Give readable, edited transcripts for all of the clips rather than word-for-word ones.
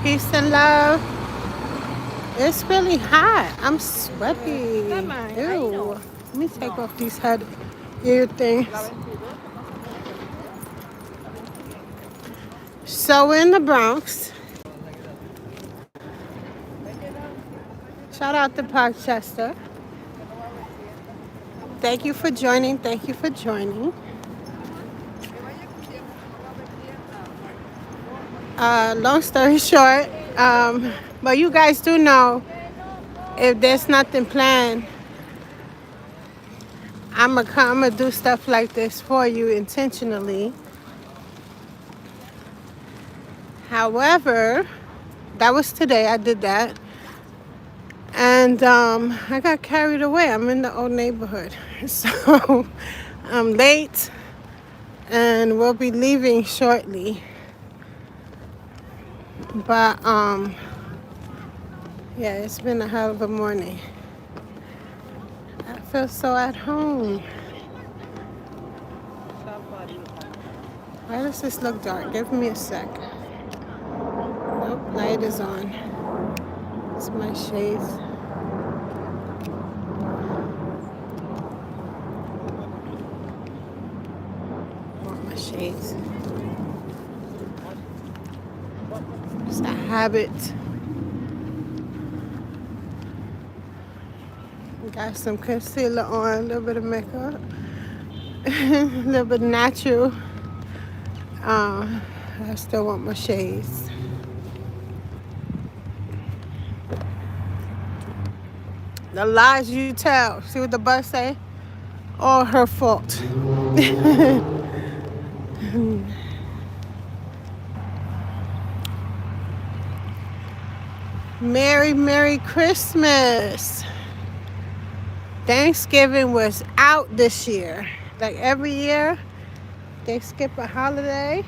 Peace and love. It's really hot. I'm sweaty. Ew. Let me take off these ear things. So we're in the Bronx. Shout out to Parkchester. Thank you for joining. Thank you for joining. Long story short, but you guys do know if there's nothing planned, I'm gonna do stuff like this for you intentionally. However, that was today. I did that. And I got carried away. I'm in the old neighborhood. So I'm late and we'll be leaving shortly. But yeah, it's been a hell of a morning. I feel so at home. Why does this look dark? Give me a sec. Nope, light is on. It's my shades. Want my shades. It's a habit. Got some concealer on, a little bit of makeup, a little bit natural. I still want my shades. The lies you tell. See what the bus say? All her fault. Merry Christmas. Thanksgiving was out this year. Like every year, they skip a holiday.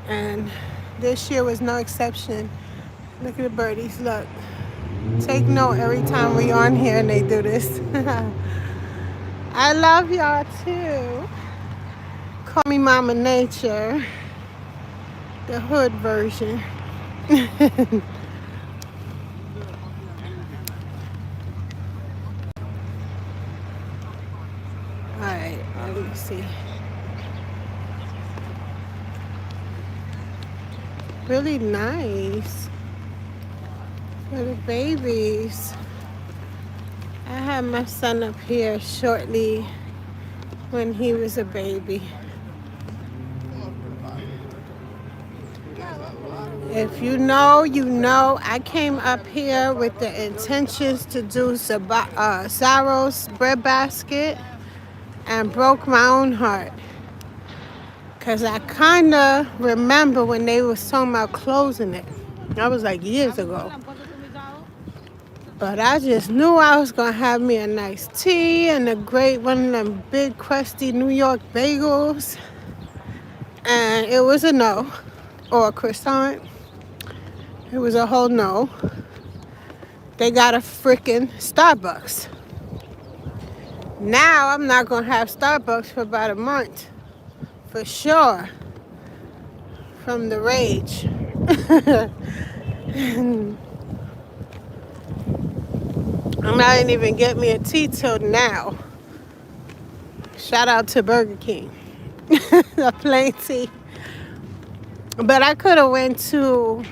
And this year was no exception. Look at the birdies, look. Take note every time we on here and they do this. I love y'all too. Call me Mama Nature. The hood version. Alright, let me see. Really nice. For the babies. I had my son up here shortly when he was a baby. If you know, you know. I came up here with the intentions to do Saro's bread basket and broke my own heart. Because I kind of remember when they was talking about closing it. That was like years ago. But I just knew I was going to have me a nice tea and a great one of them big crusty New York bagels. And it was a no. Or a croissant. It was a whole no. They got a freaking Starbucks. Now I'm not going to have Starbucks for about a month. For sure. From the rage. I didn't even get me a tea till now. Shout out to Burger King. A plain tea. But I could have went to,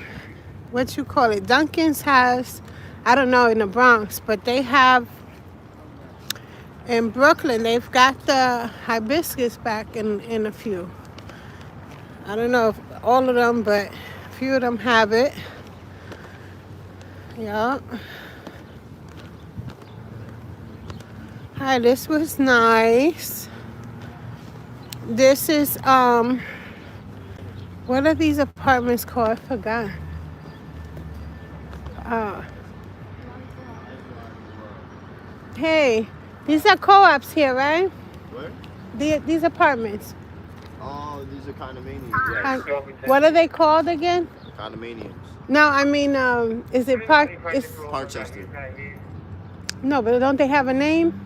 what you call it, Dunkin's has, I don't know, in the Bronx, but they have, in Brooklyn, they've got the hibiscus back in a few. I don't know if all of them, but a few of them have it. Yeah. Hi, this was nice. This is, what are these apartments called? I forgot. Hey, these are co-ops here, right? Where? These apartments. Oh, these are condominiums. Yes. What are they called again? Condominiums. No, I mean, is it Park? It's Parkchester. no, but don't they have a name?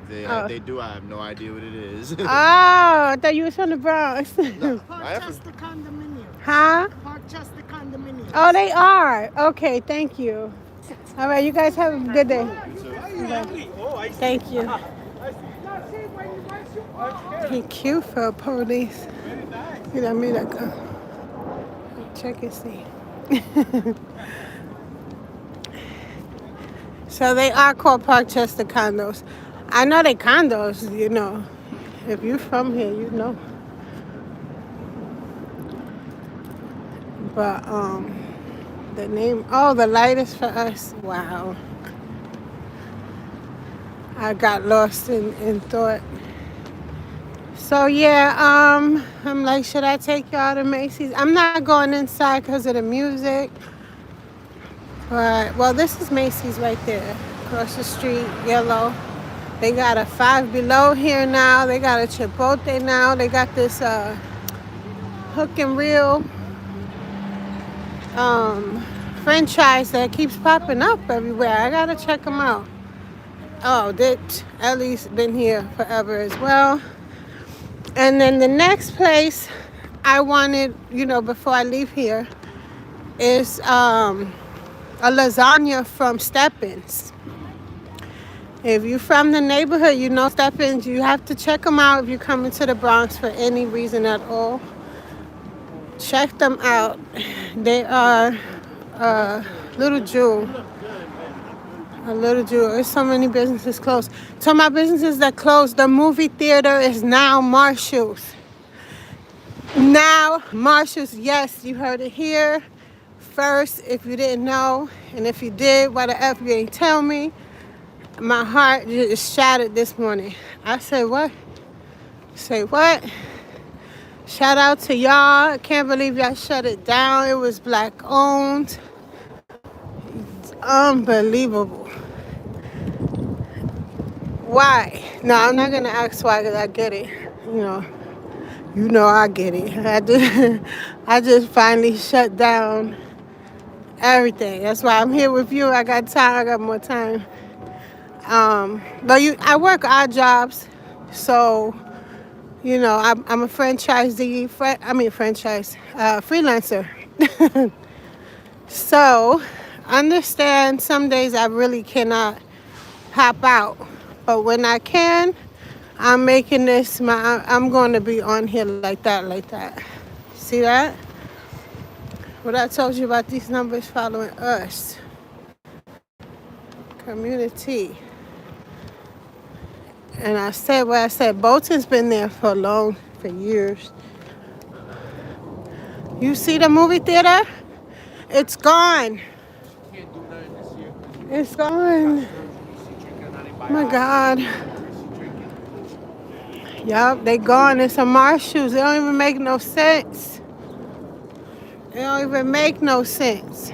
They do. I have no idea what it is. Oh, I thought you was from the Bronx. No, Parkchester condominium. Huh? Parkchester condominium. Oh, they are. Okay, thank you. All right, you guys have a good day. Thank you. He cute for a police. Mira, mira acá. Check and see. So they are called Parkchester condos. I know they condos, you know. If you're from here, you know. But the name, oh, the light is for us. Wow. I got lost in thought. So yeah, I'm like, should I take y'all to Macy's? I'm not going inside because of the music. But well, this is Macy's right there, across the street, yellow. They got a Five Below here now. They got a Chipotle now. They got this hook and reel franchise that keeps popping up everywhere. I gotta check them out. Oh, Ellie's been here forever as well. And then the next place I wanted, you know, before I leave here, is a lasagna from Steppins. If you're from the neighborhood, you know Steppins. You have to check them out if you're coming to the Bronx for any reason at all. Check them out. They are a little jewel. A little jewel. There's so many businesses closed. So my businesses that closed, the movie theater is now Marshall's. Now Marshall's, yes, you heard it here first if you didn't know. And if you did, why the F you ain't tell me? My heart just shattered this morning. I said, what? Say what? Shout out to y'all. I can't believe y'all shut it down. It was black owned. It's unbelievable. Why? No, I'm not gonna ask why because I get it. You know I get it. I just finally shut down everything. That's why I'm here with you. I got time. I got more time. But I work odd jobs, so you know I'm a franchisee. Freelancer. So understand some days I really cannot hop out, but when I can, I'm making this I'm going to be on here like that. See that? What I told you about these numbers following us. Community. And I said what I said. Bolton's been there for years. You see the movie theater? It's gone. It's gone. Oh my God. Yup, they gone. It's a Marshalls. They don't even make no sense. They don't even make no sense.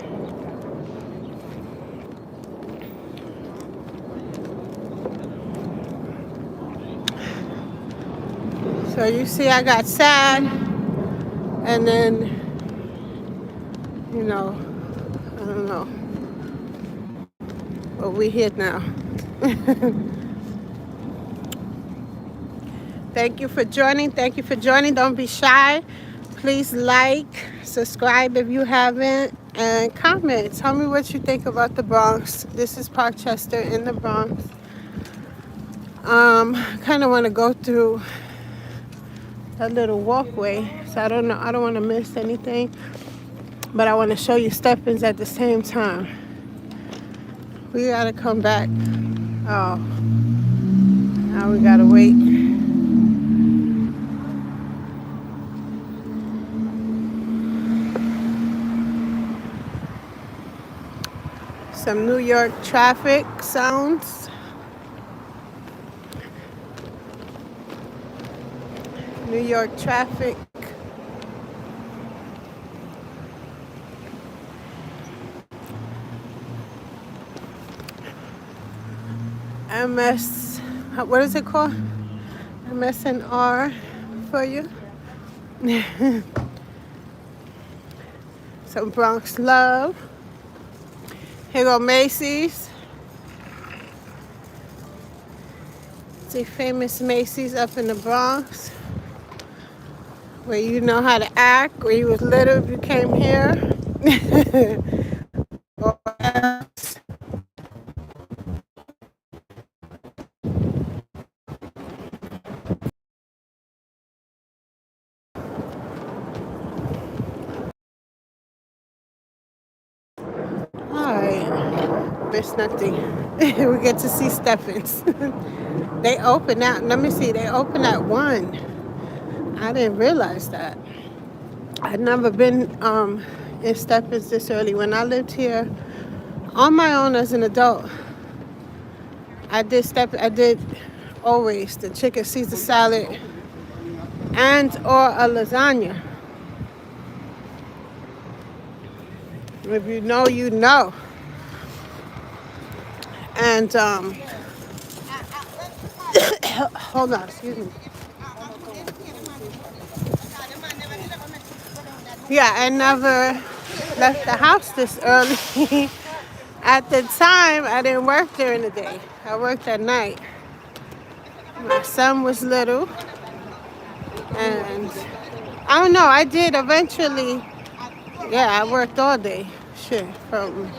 So you see I got sad. And then, you know, I don't know. But we here now. Thank you for joining. Don't be shy. Please like, subscribe if you haven't, and comment. Tell me what you think about the Bronx. This is Parkchester in the Bronx. Kind of want to go through that little walkway, so I don't want to miss anything. But I want to show you Steppins at the same time. We gotta come back. Oh, now we gotta wait. Some New York traffic sounds. New York traffic. What is it called? MSNR for you. Some Bronx love. Here go Macy's. See famous Macy's up in the Bronx. where you know how to act, where you was little if you came here. Or else. Alright, miss nothing. We get to see Stephens. They open at, let me see, they open at 1. I didn't realize that. I'd never been in Stephens this early. When I lived here on my own as an adult, I did always the chicken Caesar salad and or a lasagna. If you know, you know. And hold on, excuse me. Yeah, I never left the house this early. At the time, I didn't work during the day. I worked at night. My son was little, and I don't know. I did eventually. Yeah, I worked all day. Shit, from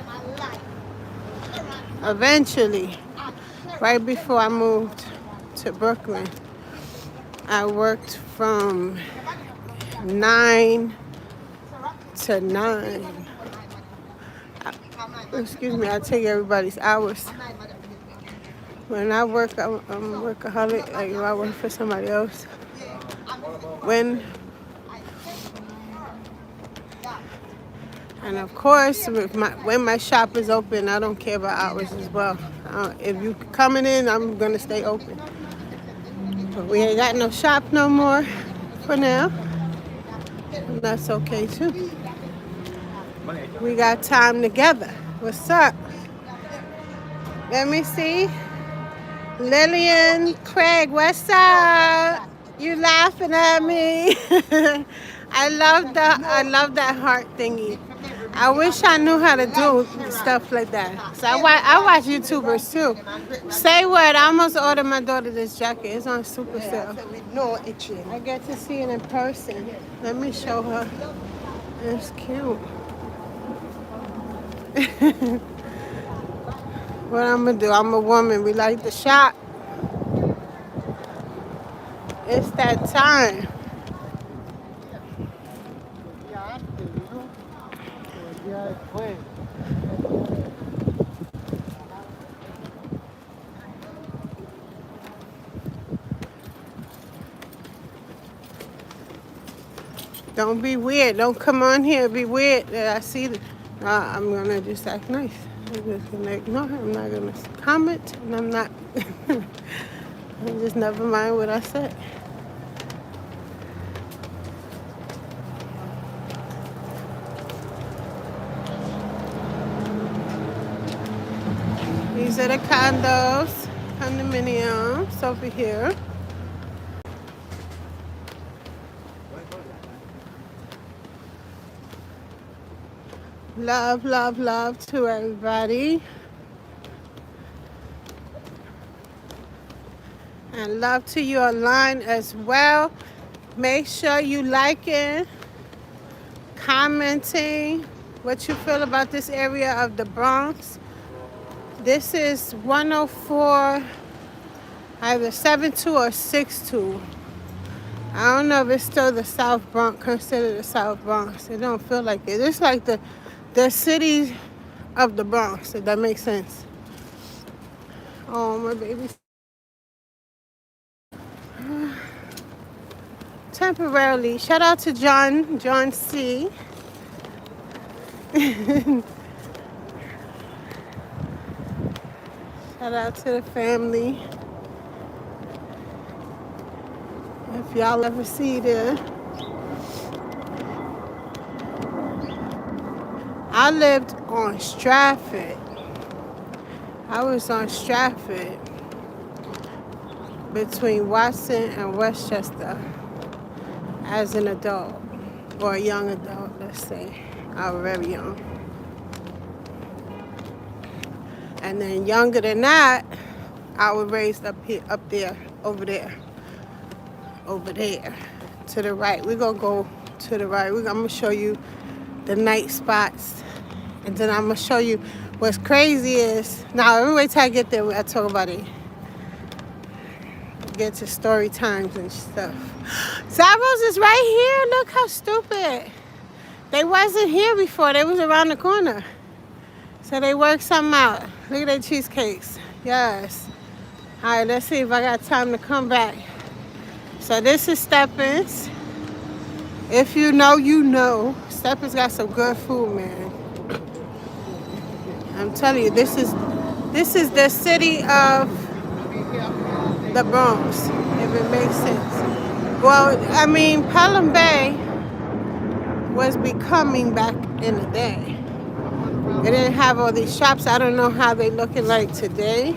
eventually, right before I moved to Brooklyn, I worked from 9 to 9. Excuse me, I take everybody's hours. When I work, I'm a workaholic. Like if I work for somebody else. And of course, when my shop is open, I don't care about hours as well. If you coming in, I'm gonna stay open. But we ain't got no shop no more for now. And that's okay too. We got time together. What's up? Let me see. Lillian Craig, what's up? You laughing at me? I love that heart thingy. I wish I knew how to do stuff like that. So I watch YouTubers too. Say what? I almost ordered my daughter this jacket. It's on super sale. No itching. I get to see it in person. Let me show her. It's cute. What I'm gonna do? I'm a woman. We like to shop. It's that time. Don't be weird. Don't come on here and be weird. I see that. I'm gonna just act nice. I'm just gonna ignore her. I'm not gonna comment, and I'm not. I just never mind what I said. These are the condominiums over here. Love, love, love to everybody. And love to you online as well. Make sure you liking, commenting what you feel about this area of the Bronx. This is 104, either 72 or 62. I don't know if it's still the South Bronx, considered the South Bronx. It don't feel like it. It's like the city of the Bronx, if that makes sense. Oh, my baby. Temporarily. Shout out to John C. Shout out to the family. If y'all ever see there. I lived on Stratford. I was on Stratford between Watson and Westchester as an adult, or a young adult, let's say. I was very young. And then younger than that, I was raised up here, up there, over there. to the right. We're going to go to the right. I'm going to show you the night spots. And then I'm going to show you what's crazy is... Now, every wait till I get there, I'll talk about it. Get to story times and stuff. Zaros is right here. Look how stupid. They wasn't here before. They was around the corner. So they worked something out. Look at their cheesecakes. Yes. All right, let's see if I got time to come back. So this is Steppens. If you know, you know. Steppens got some good food, man. I'm telling you, this is the city of the Bronx, if it makes sense. Well, I mean, Pelham Bay was becoming back in the day. They didn't have all these shops. I don't know how they looking like today.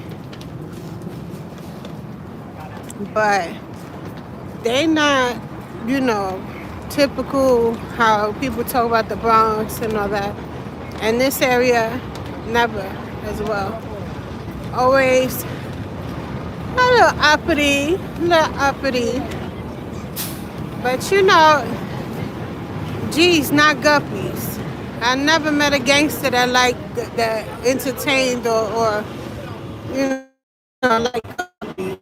But they not, you know, typical how people talk about the Bronx and all that. And this area, never as well. Always a little uppity. But you know, G's not guppies. I never met a gangster that that entertained or you know, like guppies.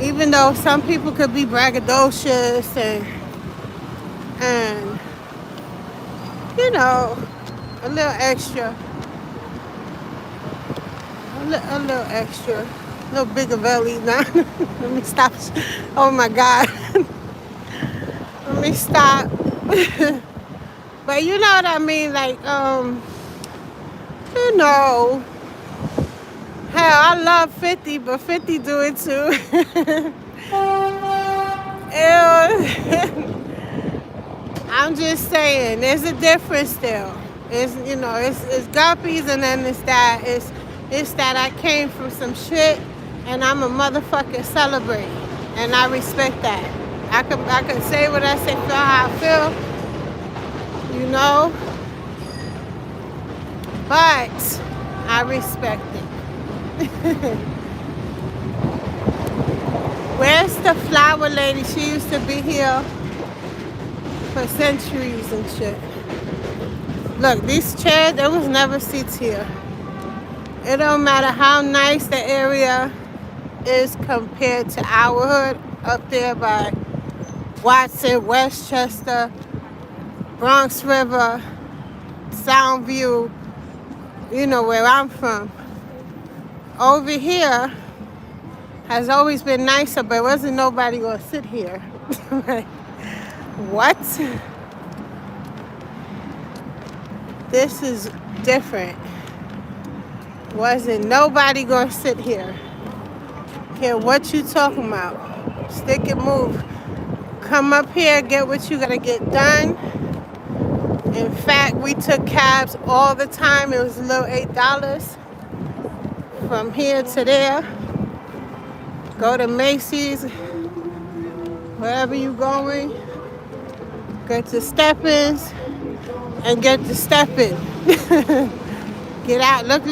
Even though some people could be braggadocious and you know, a little extra. A little extra. A little bigger belly. Now, let me stop. Oh my God. Let me stop. But you know what I mean? Like, you know. Hell, I love 50, but 50 do it too. I'm just saying, there's a difference still. It's, you know, it's guppies, and then it's that I came from some shit and I'm a motherfucking celebrate. And I respect that. I could say what I say, feel how I feel, you know. But I respect it. Where's the flower lady? She used to be here for centuries and shit. Look, these chairs, there was never seats here. It don't matter how nice the area is compared to our hood up there by Watson, Westchester, Bronx River, Soundview, you know where I'm from. Over here has always been nicer, but wasn't nobody gonna sit here. Like, what? This is different. Wasn't nobody gonna sit here. Care what you talking about. Stick and move. Come up here, get what you gotta get done. In fact, we took cabs all the time. It was a little $8 from here to there. Go to Macy's, wherever you going. Go to Steppens and get to Steppin'. Get out. Look.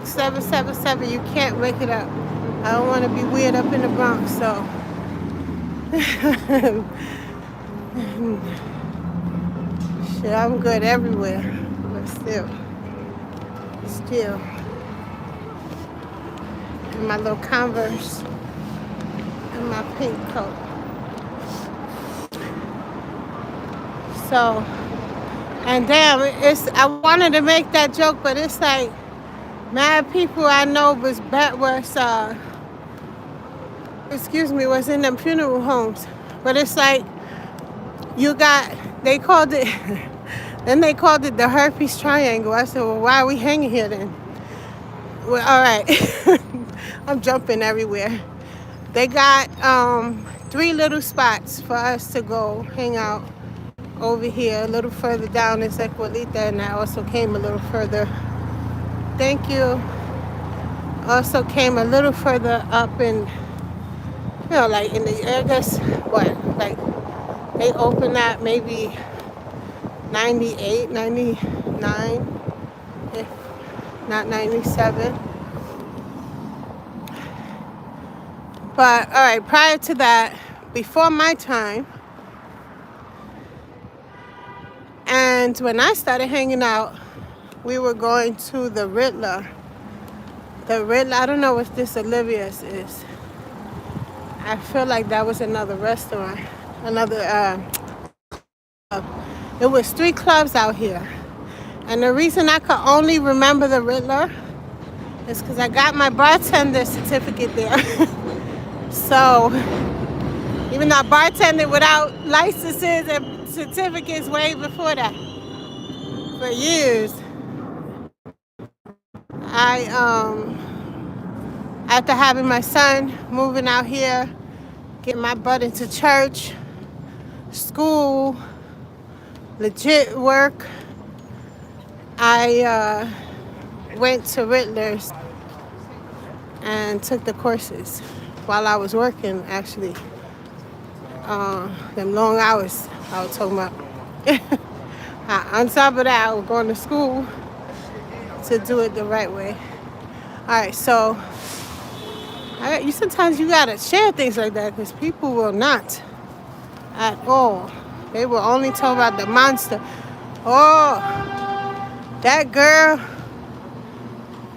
777. You can't make it up. I don't want to be weird up in the Bronx, so. Shit, I'm good everywhere, but still. In my little Converse and my pink coat. So, and damn, I wanted to make that joke, but it's like mad people I know was in them funeral homes. But it's like they called it the herpes triangle. I said, well, why are we hanging here then? Well, all right. I'm jumping everywhere. They got 3 little spots for us to go hang out over here. A little further down is Equalita, and I also came a little further. Thank you. Also came a little further up in, you know, like in the, I guess, like they opened that maybe 98, 99, if not 97. But, all right, prior to that, before my time. And when I started hanging out, we were going to the Riddler. The Riddler, I don't know what this Olivia's is. I feel like that was another restaurant, another club. It was 3 clubs out here. And the reason I could only remember the Riddler is because I got my bartender certificate there. So, even though I bartended without licenses and certificates way before that, for years, after having my son, moving out here, getting my butt into church, school, legit work, I went to Riddler's and took the courses while I was working, actually. Them long hours I was talking about. On top of that, I was going to school to do it the right way. All right, so sometimes you gotta share things like that because people will not at all. They will only talk about the monster. Oh, that girl.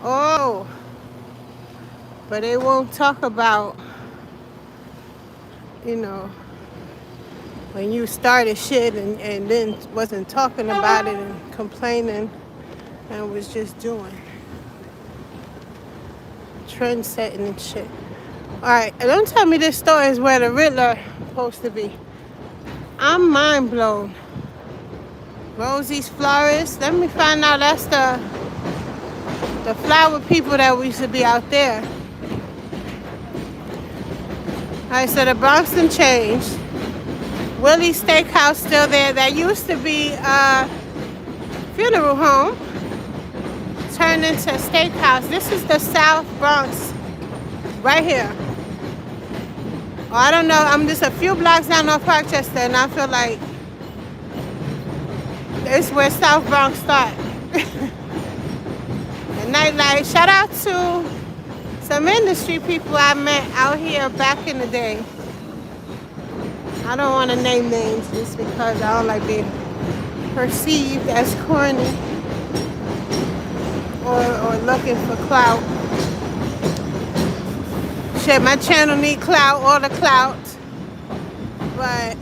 Oh, but they won't talk about, when you started shit and then wasn't talking about it and complaining and was just doing. Trend setting and shit. Alright, don't tell me this store is where the Riddler is supposed to be. I'm mind blown. Rosie's Florist. Let me find out that's the flower people that we used to be out there. Alright, so the Bronx done changed. Willie's Steakhouse still there. That used to be a funeral home. Turned into a steakhouse. This is the South Bronx. Right here. Oh, I don't know. I'm just a few blocks down on Parkchester and I feel like it's where South Bronx starts. The nightlife. Shout out to some industry people I met out here back in the day. I don't want to name names just because I don't like being perceived as corny or looking for clout. Shit, my channel need clout, all the clout. But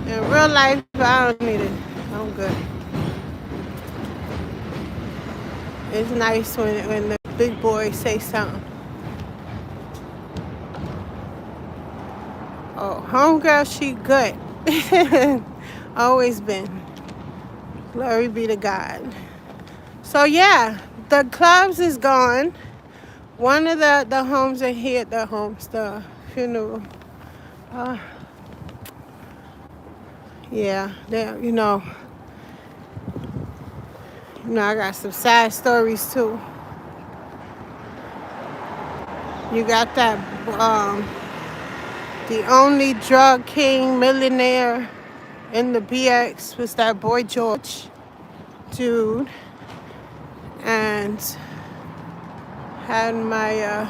in real life, I don't need it. I'm good. It's nice when the big boys say something. Oh, homegirl, she good. Always been. Glory be to God. So yeah, the clubs is gone. One of the homes are here, the funeral. Yeah, I got some sad stories too. You got that, the only drug king millionaire in the BX was that boy George dude, and had my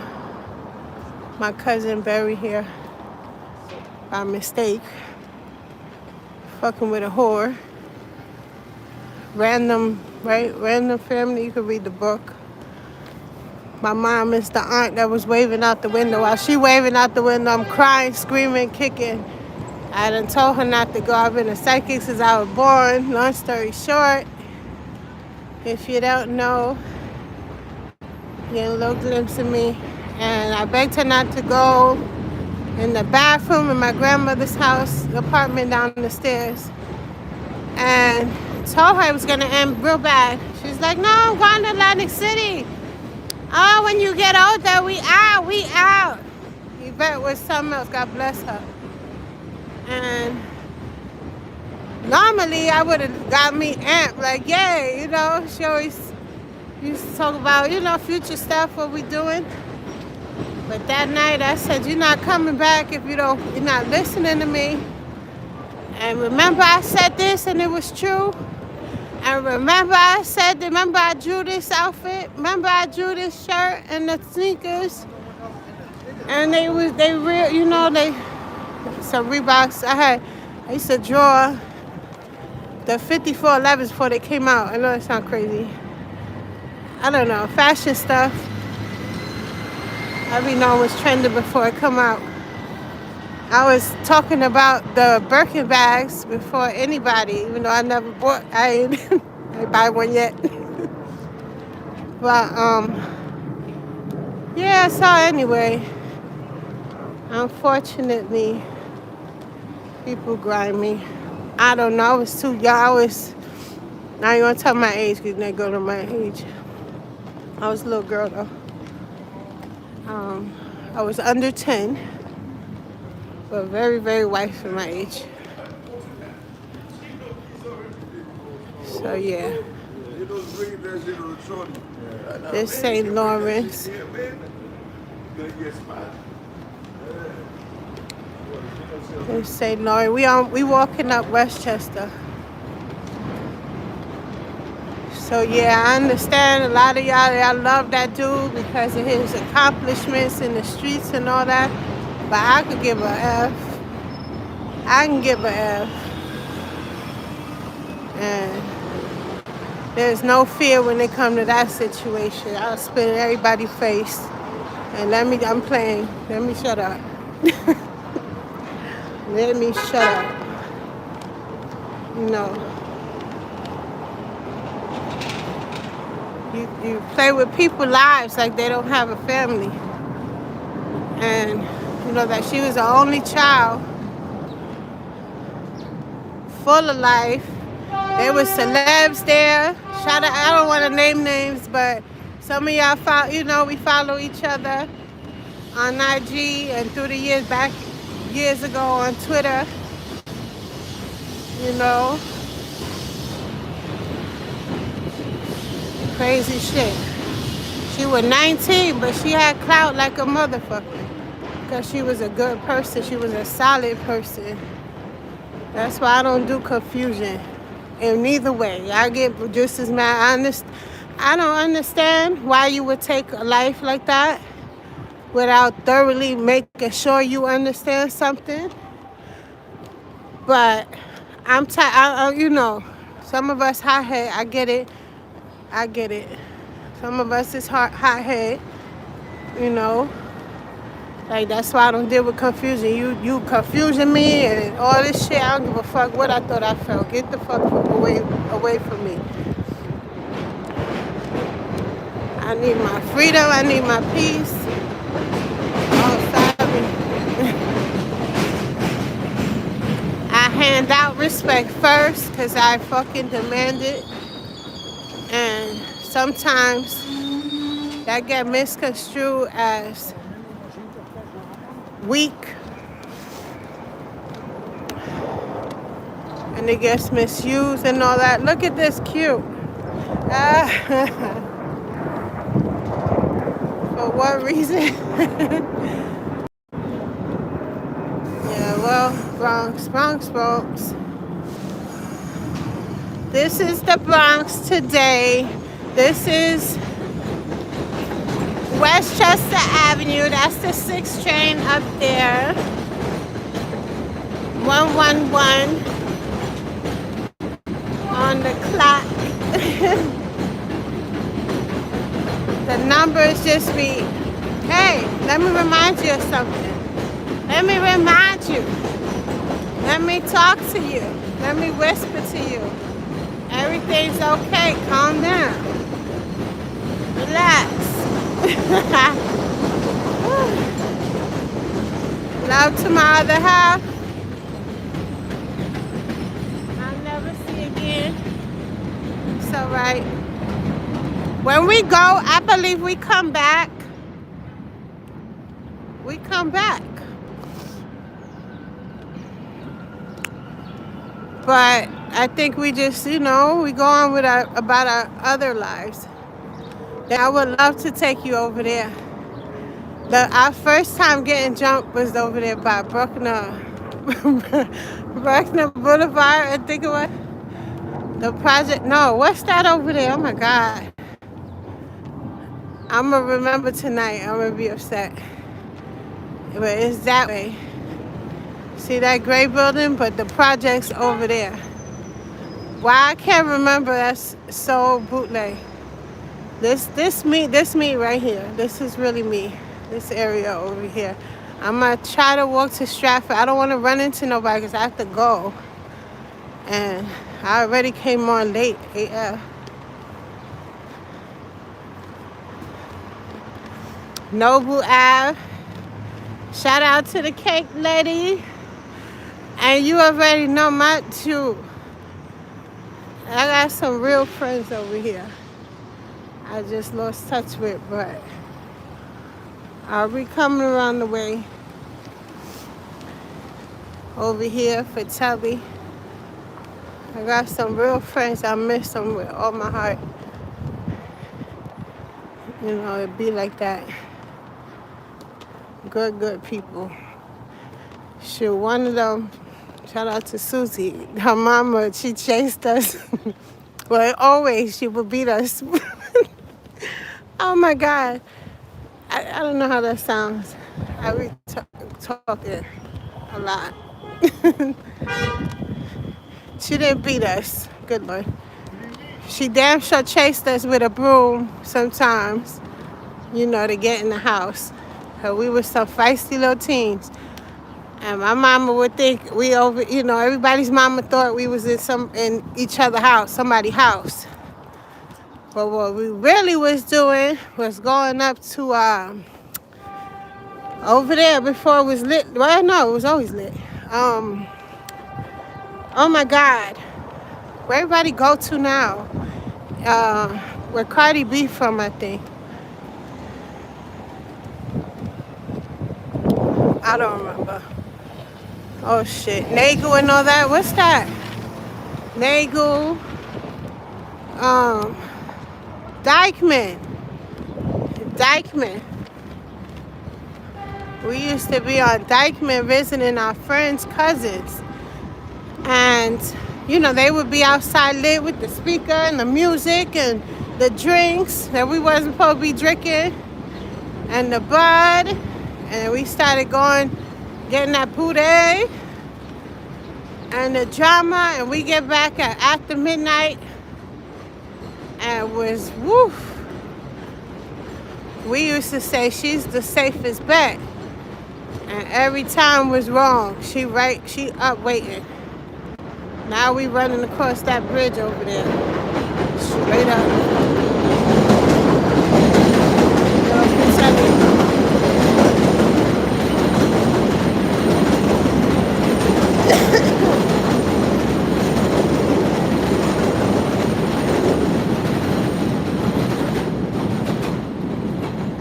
cousin buried here by mistake, fucking with a whore. Random family. You could read the book. My mom is the aunt that was waving out the window. While she waving out the window, I'm crying, screaming, kicking. I done told her not to go. I've been a psychic since I was born. Long story short, if you don't know, you get a little glimpse of me. And I begged her not to go in the bathroom in my grandmother's house, the apartment down the stairs. And told her it was going to end real bad. She's like, no, I'm going to Atlantic City. Oh, when you get older, we out. Yvette was something else, God bless her. And normally I would have got me amped, like, yay, she always used to talk about, future stuff, what we doing. But that night I said, you're not coming back if you're not listening to me. And remember I said this and it was true. And remember I drew this outfit. Remember I drew this shirt and the sneakers. And they real, you know, some Reeboks. I used to draw the 5411s before they came out. I know it sounds crazy. I don't know, fashion stuff. I be knowing what's trending before it come out. I was talking about the Birkin bags before anybody, even though I never bought. I ain't buy one yet. But yeah. So anyway, unfortunately, people grind me. I don't know. I was too young. I ain't gonna tell my age because they go to my age. I was a little girl though. I was under 10, but very, very white for my age. So yeah. This St. Lawrence. This St. Lawrence. We walking up Westchester. So yeah, I understand a lot of y'all love that dude because of his accomplishments in the streets and all that. But I could give a F. I can give a F. And there's no fear when it comes to that situation. I'll spit in everybody's face. And I'm playing. Let me shut up. Let me shut up. No. You play with people's lives like they don't have a family. And you know that she was the only child, full of life. There was celebs there. Shout out, I don't want to name names, but some of y'all we follow each other on IG and through the years ago on Twitter. You know. Crazy shit. She was 19, but she had clout like a motherfucker. Because she was a good person. She was a solid person. That's why I don't do confusion. In neither way. I get just as mad. I don't understand why you would take a life like that without thoroughly making sure you understand something. But I'm tired. You know, some of us hot-head. I get it. Some of us is hot-head. You know. Like, that's why I don't deal with confusion. You confusing me and all this shit. I don't give a fuck what I thought I felt. Get the fuck away from me. I need my freedom. I need my peace. Oh, sorry. I hand out respect first because I fucking demand it. And sometimes that get misconstrued as weak, and it gets misused and all that. Look at this cute. For what reason? Yeah, well, Bronx. This is the Bronx today. This is Westchester Avenue. That's the 6th train up there. 111 on the clock. The numbers just be, hey, let me remind you of something. Let me remind you. Let me talk to you. Let me whisper to you. Everything's okay. Calm down. Relax. Love to my other half. I'll never see again. It's alright. When we go, I believe we come back. We come back. But I think we just, we go on with about our other lives. I would love to take you over there. Our first time getting jumped was over there by Bruckner Boulevard, I think it was. The project, no, what's that over there? Oh my God. I'm going to remember tonight. I'm going to be upset. but it's that way. See that gray building, but the project's over there. Why I can't remember, that's so bootleg. This me right here. This is really me. This area over here. I'm gonna try to walk to Stratford. I don't want to run into nobody because I have to go. And I already came on late AF. Noble Ave. Shout out to the cake lady. And you already know my too. I got some real friends over here. I just lost touch with, but I'll be coming around the way over here for Tubby. I got some real friends. I miss them with all my heart. You know, it be like that. Good people. Shoot, one of them, shout out to Susie. Her mama, she chased us. Well, always she would beat us. Oh my God. I don't know how that sounds. I be talking a lot. She didn't beat us. Good Lord. She damn sure chased us with a broom sometimes, you know, to get in the house. So we were some feisty little teens. And my mama would think we over, you know, everybody's mama thought we was in each other's house, somebody's house. But what we really was doing was going up to over there before it was lit. Well, no, it was always lit. Oh my God, where everybody go to now? Where Cardi B from, I think. I don't remember. Oh shit, Nagel and all that. What's that? Nagel. Dykeman. We used to be on Dykeman visiting our friends' cousins. And, you know, they would be outside lit with the speaker and the music and the drinks that we wasn't supposed to be drinking. And the bud. And we started getting that booty. And the drama. And we get back after midnight. And was woof. We used to say she's the safest bet. And every time was wrong. She up waiting. Now we running across that bridge over there. Straight up.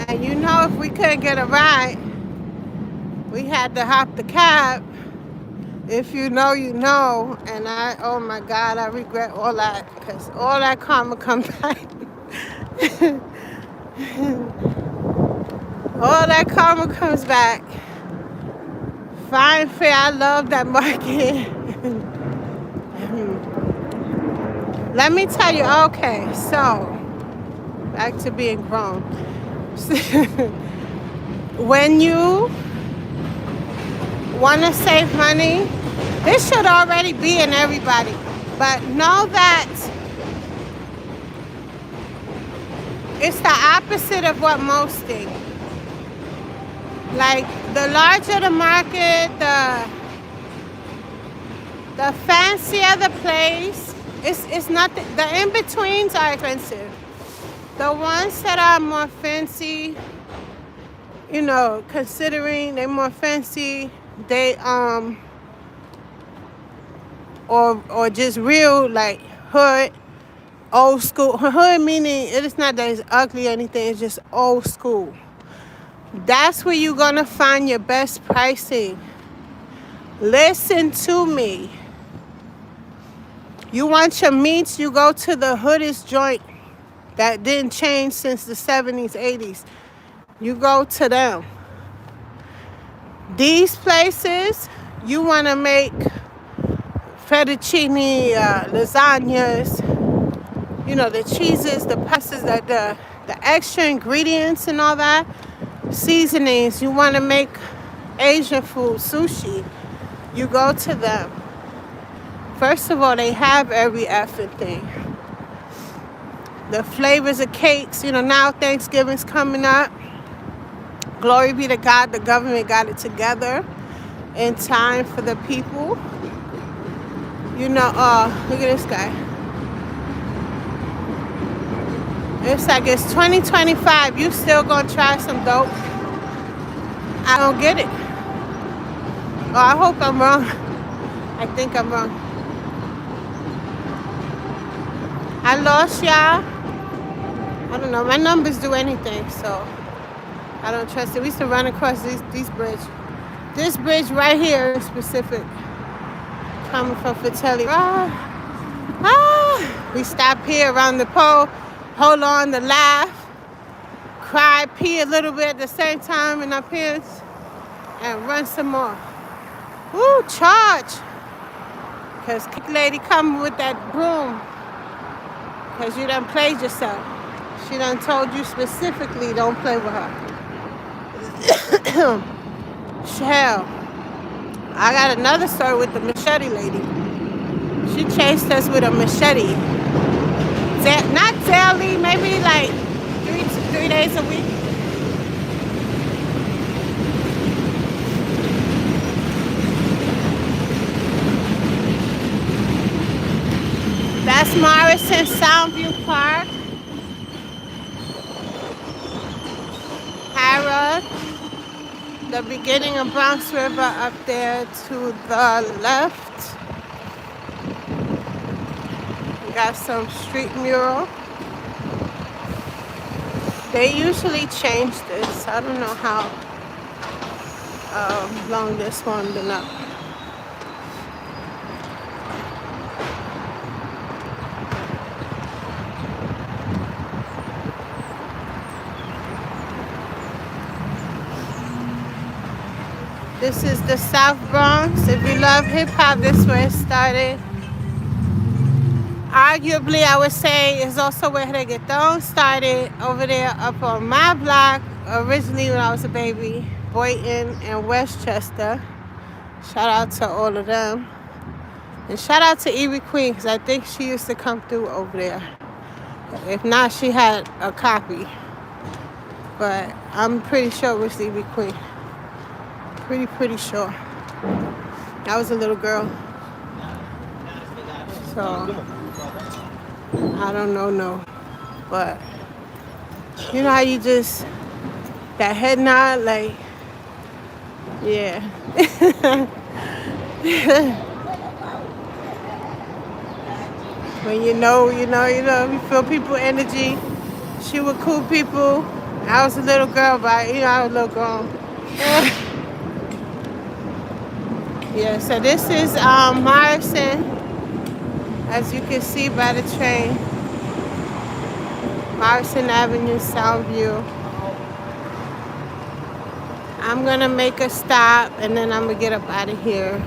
And you know, if we couldn't get a ride, we had to hop the cab. If you know, you know. And oh my God, I regret all that, because all that karma comes back. All that karma comes back. Fine fair, I love that market. Let me tell you, okay, so back to being grown. When you want to save money, this should already be in everybody. But know that it's the opposite of what most think. Like, the larger the market, the fancier the place, it's not, the in-betweens are expensive. The ones that are more fancy, you know, considering they're more fancy, they or just real, like, hood, old school. Hood meaning it is not that it's ugly or anything, it's just old school. That's where you're gonna find your best pricing. Listen to me. You want your meats, you go to the hoodest joint that didn't change since the 70s, 80s. You go to them. These places, you want to make fettuccine, lasagnas, you know, the cheeses, the pastas, the extra ingredients and all that. Seasonings, you want to make Asian food, sushi, you go to them. First of all, they have every effing thing. The flavors of cakes, now Thanksgiving's coming up. Glory be to God, the government got it together in time for the people. Look at this guy. It's like it's 2025. You still gonna try some dope? I don't get it. Oh, I hope I'm wrong. I think I'm wrong. I lost y'all. I don't know. My numbers do anything, so I don't trust it. We used to run across these bridge. This bridge right here is specific. Coming from Fratelli. We stop here around the pole. Hold on to laugh. Cry, pee a little bit at the same time in our pants. And run some more. Woo, charge. Because lady coming with that broom. Because you done played yourself. She done told you specifically don't play with her. Hell, I got another story with the machete lady. She chased us with a machete. Not daily, maybe like three days a week. That's Morrison Soundview Park. Harrod. The beginning of Bronx River up there to the left. We got some street mural. They usually change this. I don't know how long this one been up. This is the South Bronx. If you love hip-hop, this is where it started. Arguably, I would say is also where reggaeton started, over there up on my block, originally when I was a baby, Boynton and Westchester. Shout out to all of them. And shout out to Evie Queen, because I think she used to come through over there. If not, she had a copy. But I'm pretty sure it was Evie Queen. Pretty sure. I was a little girl. So, I don't know, no. But, you know how you just, that head nod, like, yeah. When you feel people energy. She would cool people. I was a little girl, but, I was a little grown. Yeah, so this is Morrison, as you can see by the train. Morrison Avenue, Soundview. I'm going to make a stop, and then I'm going to get up out of here.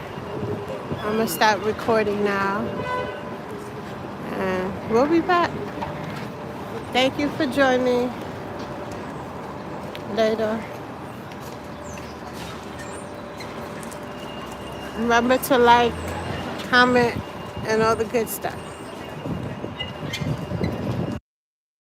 I'm going to stop recording now. And we'll be back. Thank you for joining. Later. Remember to like, comment, and all the good stuff.